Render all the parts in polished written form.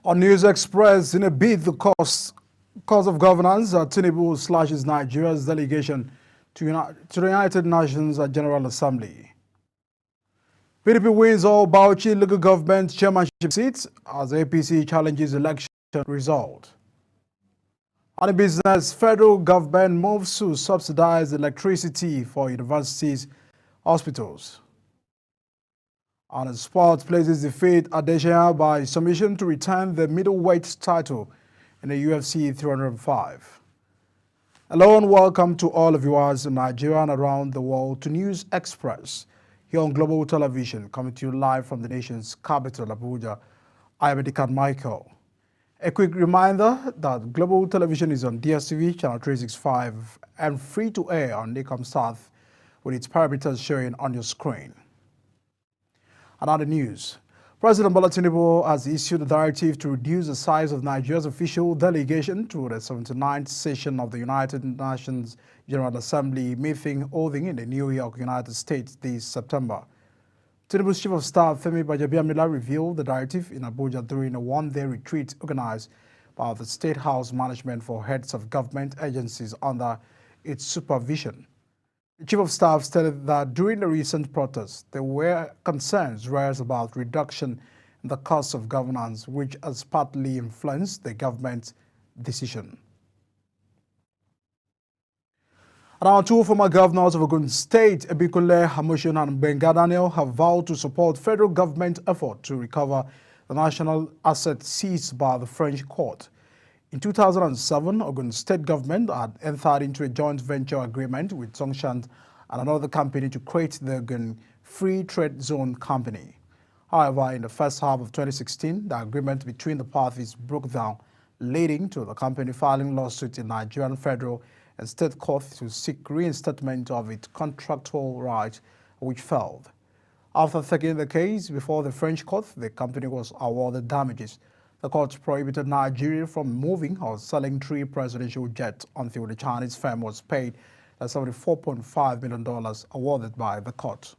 On News Express, in a bid to cause of governance, Tinubu slashes Nigeria's delegation to the United Nations General Assembly. PDP wins all Bauchi local government chairmanship seats as APC challenges election result. On the business, federal government moves to subsidize electricity for universities, hospitals. On the sports, places defeat Adesanya by submission to retain the middleweight title in the UFC 305. Hello and welcome to all of viewers in Nigeria and around the world to News Express here on Global Television, coming to you live from the nation's capital, Abuja. I am Edikan Michael. A quick reminder that Global Television is on DSTV, channel 365, and free to air on NICOM South with its parameters showing on your screen. Another news. President Bola Tinubu has issued a directive to reduce the size of Nigeria's official delegation to the 79th session of the United Nations General Assembly meeting holding in the New York, United States this September. Tinubu's Chief of Staff, Femi Gbajabiamila, revealed the directive in Abuja during a one-day retreat organized by the State House Management for heads of government agencies under its supervision. The Chief of Staff stated that during the recent protests, there were concerns raised about reduction in the cost of governance, which has partly influenced the government's decision. Around two former governors of Ogun State, Ebikunle Amosun and Benga Daniel, have vowed to support federal government effort to recover the national assets seized by the French court. In 2007, Ogun State government had entered into a joint venture agreement with Zhongshan and another company to create the Ogun Free Trade Zone Company. However, in the first half of 2016, the agreement between the parties broke down, leading to the company filing lawsuits in Nigerian federal and state courts to seek reinstatement of its contractual right, which failed. After taking the case before the French court, the company was awarded damages. The court prohibited Nigeria from moving or selling 3 presidential jets until the Chinese firm was paid the $74.5 million awarded by the court.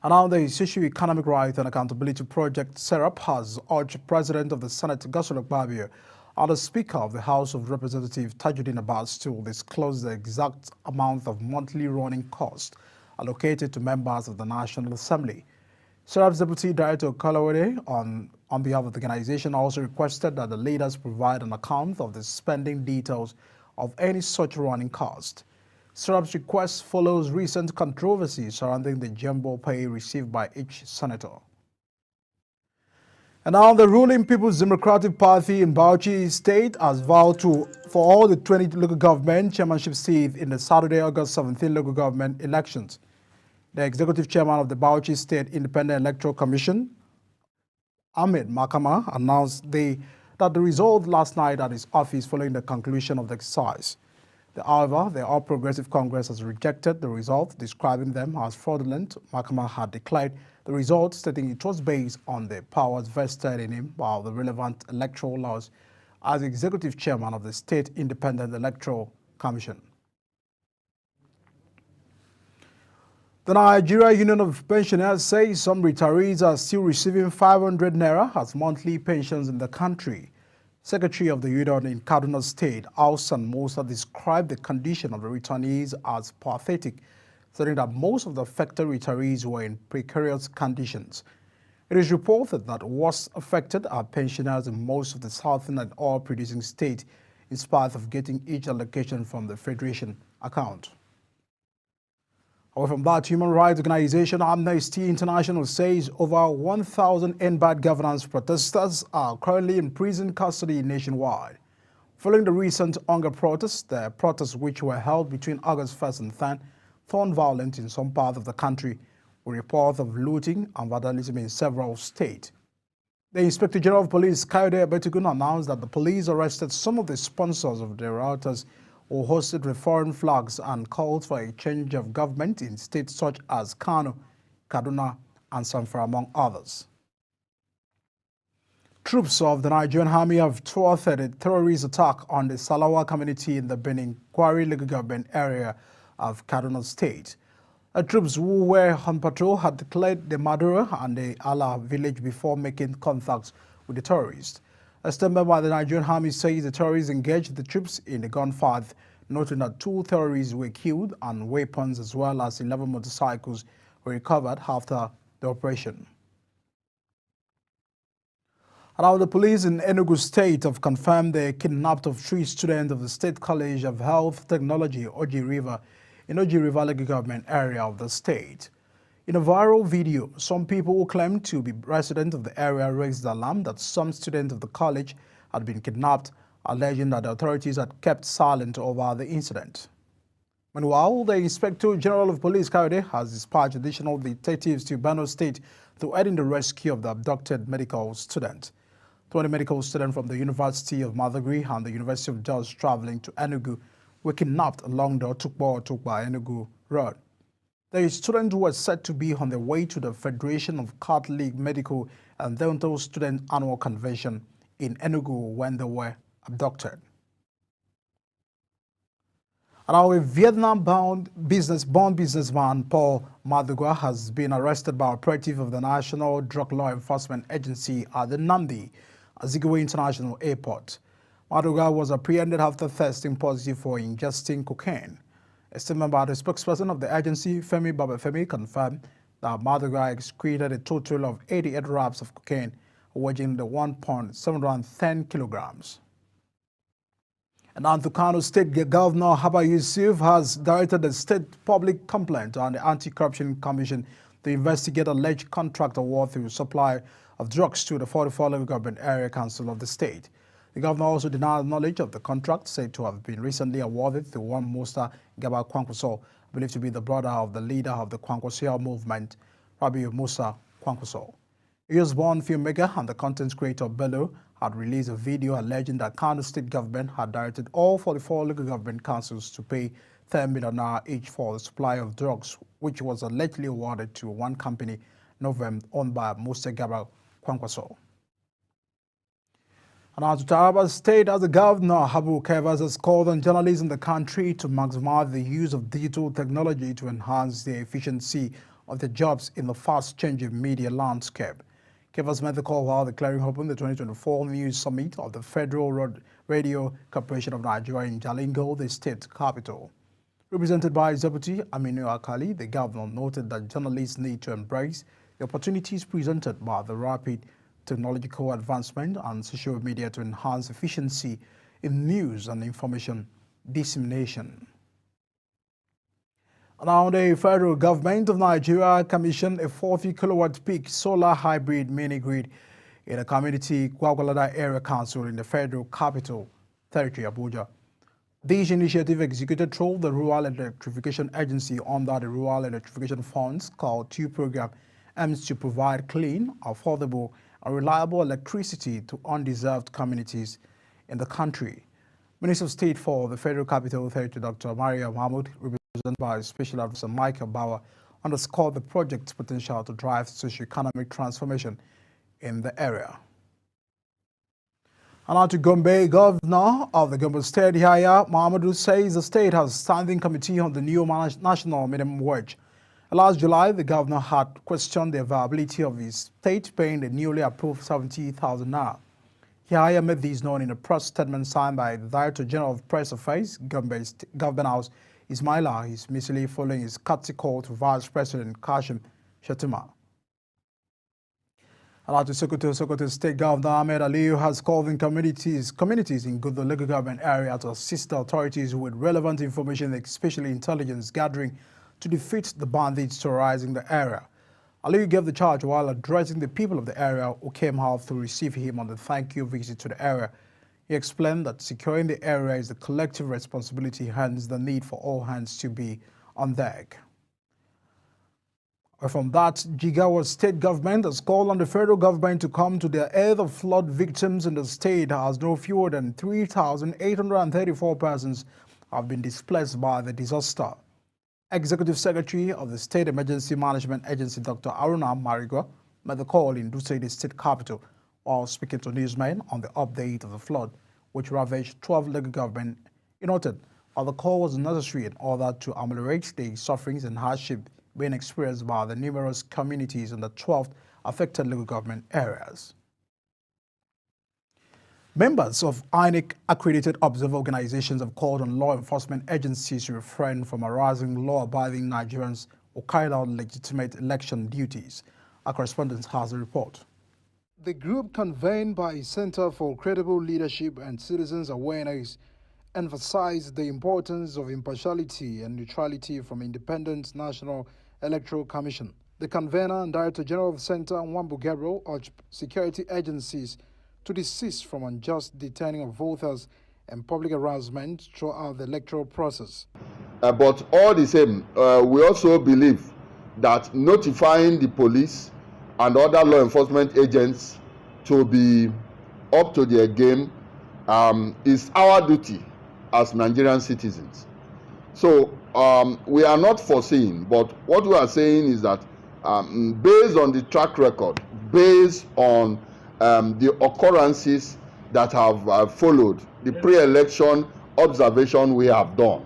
And now the Socio-Economic Rights and Accountability Project, SERAP, has urged President of the Senate, Godswill Akpabio, and the Speaker of the House of Representatives, Tajuddin Abbas, to disclose the exact amount of monthly running costs allocated to members of the National Assembly. SERAP's Deputy Director Kolawole, on behalf of the organization, also requested that the leaders provide an account of the spending details of any such running cost. SERAP's request follows recent controversy surrounding the jumbo pay received by each senator. And now the ruling People's Democratic Party in Bauchi State has vowed for all the 20 local government chairmanship seats in the Saturday, August 17 local government elections. The executive chairman of the Bauchi State Independent Electoral Commission, Ahmed Makama, announced that the result last night at his office following the conclusion of the exercise. However, the All Progressive Congress has rejected the result, describing them as fraudulent. Makama had declared the result, stating it was based on the powers vested in him by the relevant electoral laws as executive chairman of the State Independent Electoral Commission. The Nigeria Union of Pensioners says some retirees are still receiving 500 naira as monthly pensions in the country. Secretary of the Union in Kaduna State, Alsan Musa, described the condition of the returnees as pathetic, saying that most of the affected retirees were in precarious conditions. It is reported that worst affected are pensioners in most of the southern and oil-producing states, in spite of getting each allocation from the Federation account. Away from that, human rights organization Amnesty International says over 1,000 end-bad governance protesters are currently in prison custody nationwide. Following the recent hunger protests, the protests which were held between August 1st and 10th turned violent in some parts of the country, with reports of looting and vandalism in several states. The Inspector General of Police, Kayode Egbetokun, announced that the police arrested some of the sponsors of the rioters who hosted with foreign flags and called for a change of government in states such as Kano, Kaduna, and Zamfara, among others. Troops of the Nigerian Army have thwarted a terrorist attack on the Salawa community in the Benin Kwari local government area of Kaduna State. Troops who were on patrol had declared the Madura and the Allah village before making contact with the terrorists. A statement by the Nigerian Army says the terrorists engaged the troops in a gunfight, noting that 2 terrorists were killed and weapons as well as 11 motorcycles were recovered after the operation. Now, the police in Enugu State have confirmed they kidnapped of 3 students of the State College of Health Technology, Oji River, in Oji River local government area of the state. In a viral video, some people who claim to be residents of the area raised the alarm that some students of the college had been kidnapped, alleging that the authorities had kept silent over the incident. Meanwhile, the Inspector General of Police, Kayode, has dispatched additional detectives to Benue State to aid in the rescue of the abducted medical student. 20 medical students from the University of Madagri and the University of Jos traveling to Enugu were kidnapped along the Otukpa-Enugu road. The students were said to be on their way to the Federation of Catholic Medical and Dental Student Annual Convention in Enugu when they were abducted. And our Vietnam-bound businessman Paul Madugua has been arrested by operative of the National Drug Law Enforcement Agency at the Nnamdi Azikiwe International Airport. Madugua was apprehended after testing positive for ingesting cocaine. A statement by the spokesperson of the agency, Femi Babafemi, confirmed that Madugua excreted a total of 88 wraps of cocaine, weighing the 1.710 kilograms. And Kano State Governor Haba Yusuf has directed the State Public Complaint and the Anti-Corruption Commission to investigate alleged contract award through supply of drugs to the 44 local government area council of the state. The governor also denied knowledge of the contract said to have been recently awarded to one Musa Gaba Kwankwaso, believed to be the brother of the leader of the Kwankwaso movement, Rabiu Musa Kwankwaso. A US-born filmmaker and the content creator Bello had released a video alleging that Kano State government had directed all 44 local government councils to pay 10 million naira each for the supply of drugs, which was allegedly awarded to one company owned by Musa Gaba Kwankwaso. And as to Taraba State, as the governor, Habu Kevas, has called on journalists in the country to maximize the use of digital technology to enhance the efficiency of their jobs in the fast-changing media landscape. Kevas made the call while declaring open the 2024 News Summit of the Federal Radio Corporation of Nigeria in Jalingo, the state capital. Represented by his deputy Aminu Akali, the governor noted that journalists need to embrace the opportunities presented by the rapid technological advancement and social media to enhance efficiency in news and information dissemination. Now, the federal government of Nigeria commissioned a 40 kilowatt peak solar hybrid mini grid in a community Gwagwalada Area Council in the Federal Capital Territory, Abuja. This initiative, executed through the Rural Electrification Agency under the Rural Electrification Funds called TU program, aims to provide clean, affordable, and reliable electricity to undeserved communities in the country. Minister of State for the Federal Capital Territory, Dr. Maria Mahmoud, represented by Special Advisor Michael Bauer, underscored the project's potential to drive socio-economic transformation in the area. And now to Gombe, Governor of the Gombe State, Yahaya Mahamadou, says the state has a standing committee on the new national minimum wage. Last July, the governor had questioned the viability of his state paying the newly approved 70,000 naira. Yahaya made these known in a press statement signed by the Director General of Press Affairs, Gombe Government House, Ismaila Ismisili, following his courtesy call to Vice President Kashim Shettima. Alatu Sokoto State Governor Ahmed Aliyu has called in communities in Gudo local government area to assist the authorities with relevant information, especially intelligence gathering, to defeat the bandits terrorizing the area. Aliyu gave the charge while addressing the people of the area who came out to receive him on the thank you visit to the area. He explained that securing the area is a collective responsibility, hence the need for all hands to be on deck. From that, Jigawa state government has called on the federal government to come to the aid of flood victims in the state, as no fewer than 3,834 persons have been displaced by the disaster. Executive Secretary of the State Emergency Management Agency, Dr. Aruna Marigo, made the call in Dutse, the state capital, while speaking to newsmen on the update of the flood, which ravaged 12 local governments. He noted that the call was necessary in order to ameliorate the sufferings and hardship being experienced by the numerous communities in the 12 affected local government areas. Members of INEC accredited observer organizations have called on law enforcement agencies to refrain from harassing law-abiding Nigerians or carry out legitimate election duties. Our correspondent has a report. The group, convened by Center for Credible Leadership and Citizens Awareness, emphasized the importance of impartiality and neutrality from Independent National Electoral Commission. The convener and Director General of the Center, Nwambu Gabriel, urged security agencies to desist from unjust detaining of voters and public harassment throughout the electoral process. But all the same, we also believe that notifying the police and other law enforcement agents to be up to their game is our duty as Nigerian citizens. So we are not foreseeing, but what we are saying is that based on the track record, based on the occurrences that have followed the pre-election observation we have done,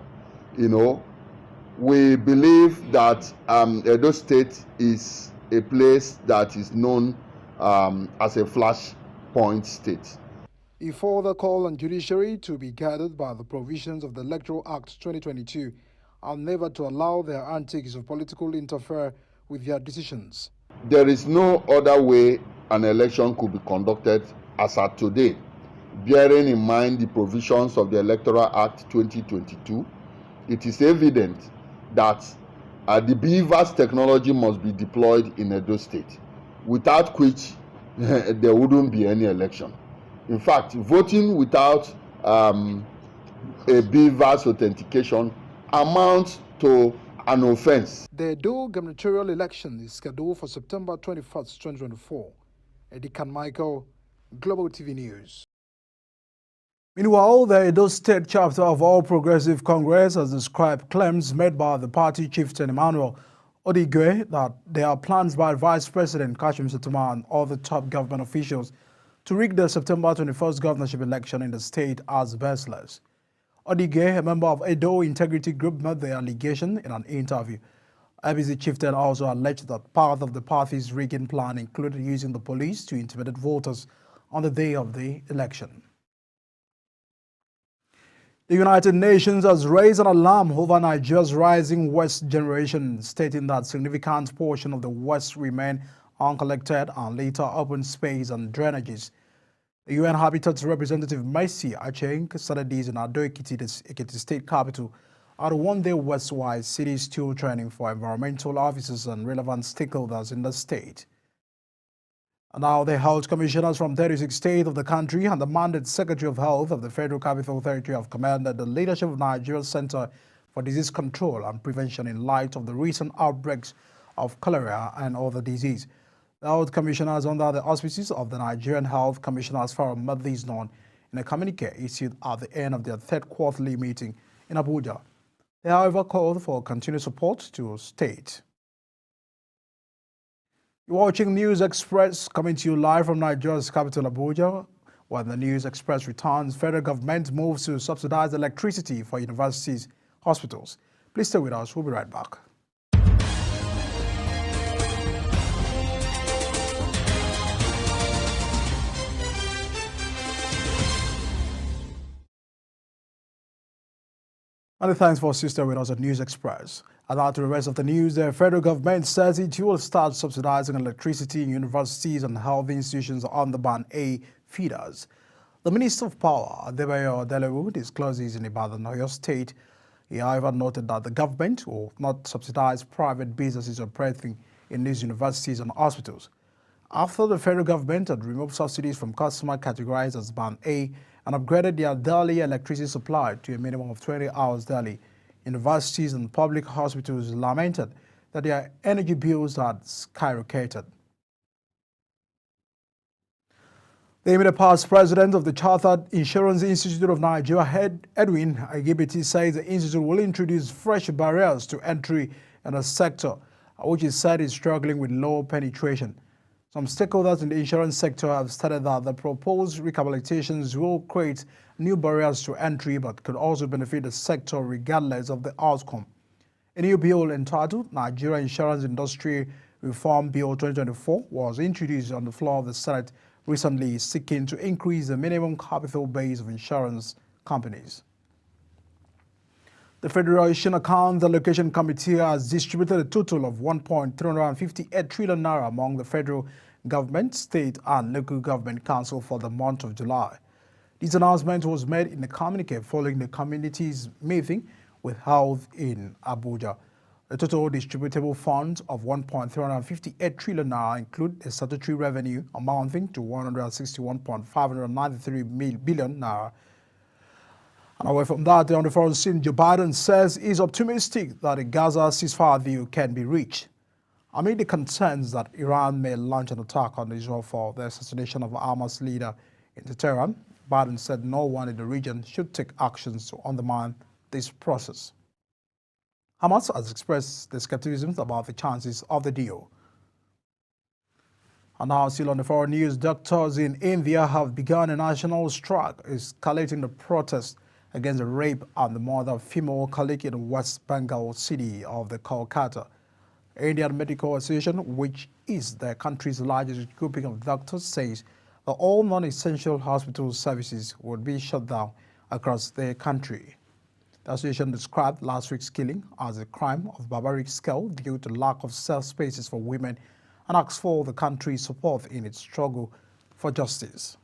we believe that Edo State is a place that is known as a flashpoint state. He further called on judiciary to be guided by the provisions of the Electoral Act 2022 and never to allow their antics of political interfere with their decisions. There is no other way an election could be conducted as at today, bearing in mind the provisions of the Electoral Act 2022. It is evident that the BVAS technology must be deployed in Edo State, without which there wouldn't be any election. In fact, voting without a BVAS authentication amounts to an offense. The Edo gubernatorial election is scheduled for September 21st, 2024. Eddie Carmichael, Global TV News. Meanwhile, the Edo State chapter of All Progressive Congress has described claims made by the party chieftain Emmanuel Odigwe that there are plans by Vice President Kashim Shettima and other top government officials to rig the September 21st governorship election in the state as baseless. Odigwe, a member of Edo Integrity Group, made the allegation in an interview. IBC chieftain also alleged that part of the party's rigging plan included using the police to intimidate voters on the day of the election. The United Nations has raised an alarm over Nigeria's rising waste generation, stating that significant portion of the waste remain uncollected and later open space and drainages. The UN Habitat's representative Mercy Acheng started this in Ado Ekiti, the Ekiti state capital, at a one-day West-wide city steward training for environmental officers and relevant stakeholders in the state. And now the health commissioners from 36 states of the country and the mandate Secretary of Health of the Federal Capital Territory have commended the leadership of Nigeria's Center for Disease Control and Prevention in light of the recent outbreaks of cholera and other disease. The health commissioners, under the auspices of the Nigerian Health Commissioners Forum, made this known in a communique issued at the end of their third quarterly meeting in Abuja. They, however, called for continued support to state. You're watching News Express, coming to you live from Nigeria's capital, Abuja. When the News Express returns, federal government moves to subsidize electricity for universities, hospitals. Please stay with us. We'll be right back. Many thanks for staying with us at News Express. And now to the rest of the news, the federal government says it will start subsidizing electricity in universities and health institutions on the Band A feeders. The Minister of Power, Adebayo Adelewu, disclosed this in Ibadan, Oyo State. He, however, noted that the government will not subsidize private businesses operating in these universities and hospitals. After the federal government had removed subsidies from customers categorized as Band A and upgraded their daily electricity supply to a minimum of 20 hours daily, universities and public hospitals lamented that their energy bills had skyrocketed. The immediate past president of the Chartered Insurance Institute of Nigeria, Edwin Agibiti, says the institute will introduce fresh barriers to entry in a sector which is said is struggling with low penetration. Some stakeholders in the insurance sector have stated that the proposed rehabilitations will create new barriers to entry but could also benefit the sector regardless of the outcome. A new bill entitled Nigeria Insurance Industry Reform Bill 2024 was introduced on the floor of the Senate recently seeking to increase the minimum capital base of insurance companies. The Federation Account Allocation Committee has distributed a total of 1.358 trillion naira among the federal government, state and local government council for the month of July. This announcement was made in a communique following the committee's meeting with health in Abuja. The total distributable funds of 1.358 trillion naira include a statutory revenue amounting to 161.593 billion naira. And away from that, on the foreign scene, Joe Biden says he's optimistic that a Gaza ceasefire deal can be reached. Amid the concerns that Iran may launch an attack on Israel for the assassination of Hamas leader in Tehran, Biden said no one in the region should take actions to undermine this process. Hamas has expressed their skepticism about the chances of the deal. And now, still on the foreign news, doctors in India have begun a national strike, escalating the protest against the rape and the murder of female colleague in the West Bengal city of the Kolkata. Indian Medical Association, which is the country's largest grouping of doctors, says that all non-essential hospital services would be shut down across the country. The association described last week's killing as a crime of barbaric scale due to lack of safe spaces for women and asked for the country's support in its struggle for justice.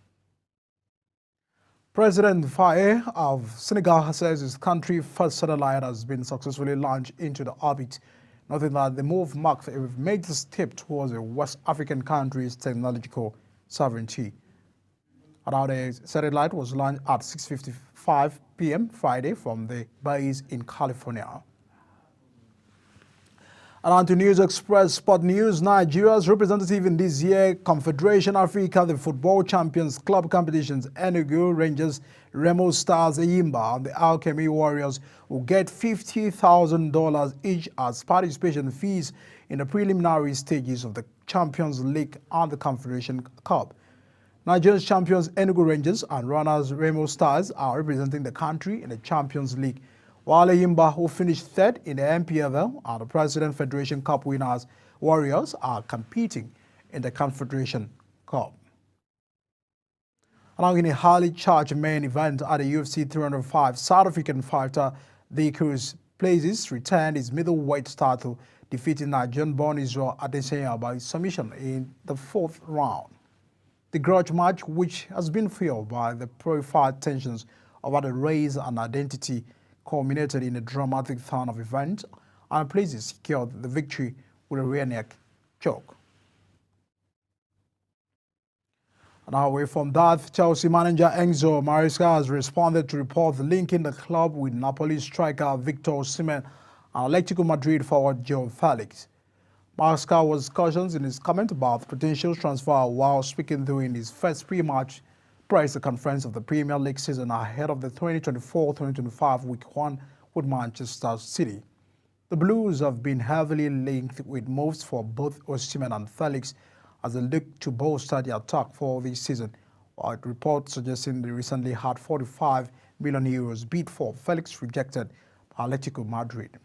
President Faye of Senegal says his country's first satellite has been successfully launched into the orbit, noting that the move marked a major step towards a West African country's technological sovereignty. Now, the satellite was launched at 6:55 p.m. Friday from the base in California. And on to News Express Sport News, Nigeria's representative in this year's Confederation Africa, the Football Champions Club competitions, Enugu Rangers, Remo Stars, Eyimba, and the Alchemy Warriors will get $50,000 each as participation fees in the preliminary stages of the Champions League and the Confederation Cup. Nigeria's champions Enugu Rangers and runners Remo Stars are representing the country in the Champions League, while Eyimba, who finished third in the MPFL, and the President Federation Cup winners Warriors are competing in the Confederation Cup. Along in a highly charged main event at the UFC 305, South African fighter Dricus Plessis retained his middleweight title, defeating Nigerian-born Israel Adesanya by submission in the fourth round. The grudge match, which has been fueled by the profile tensions over the race and identity, culminated in a dramatic turn of events, and Plessis secured the victory with a rear neck choke. And away from that, Chelsea manager Enzo Maresca has responded to reports linking the club with Napoli striker Victor Osimhen and Atletico Madrid forward João Felix. Maresca was cautious in his comment about potential transfer while speaking during his first pre-match press conference of the Premier League season ahead of the 2024-2025 Week 1 with Manchester City. The Blues have been heavily linked with moves for both Osimhen and Felix as they look to bolster the attack for this season, while reports suggesting they recently had €45 million bid for Felix rejected by Atletico Madrid.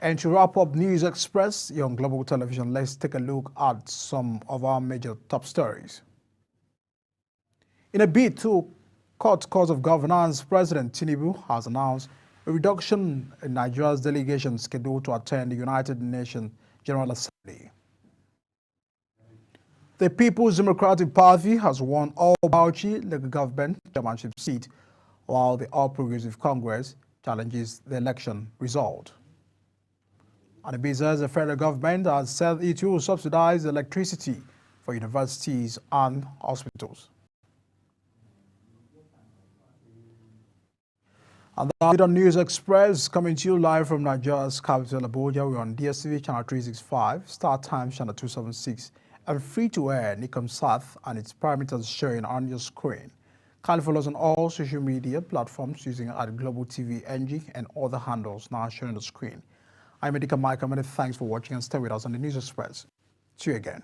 And to wrap up News Express on Global Television, let's take a look at some of our major top stories. In a bid to cut costs of governance, President Tinubu has announced a reduction in Nigeria's delegation scheduled to attend the United Nations General Assembly. The People's Democratic Party has won all Bauchi local government chairmanship seat, while the All Progressive Congress challenges the election result. And the business, the federal government has said it will subsidize electricity for universities and hospitals. And that's it on News Express, coming to you live from Nigeria's capital, Abuja. We're on DSTV channel 365, Star Times channel 276, and free-to-air Nicomsat and its parameters showing on your screen. Kindly follow us on all social media platforms using at Global TV NG and other handles now showing on the screen. I'm Medika Mike. Many thanks for watching and stay with us on the News Express. See you again.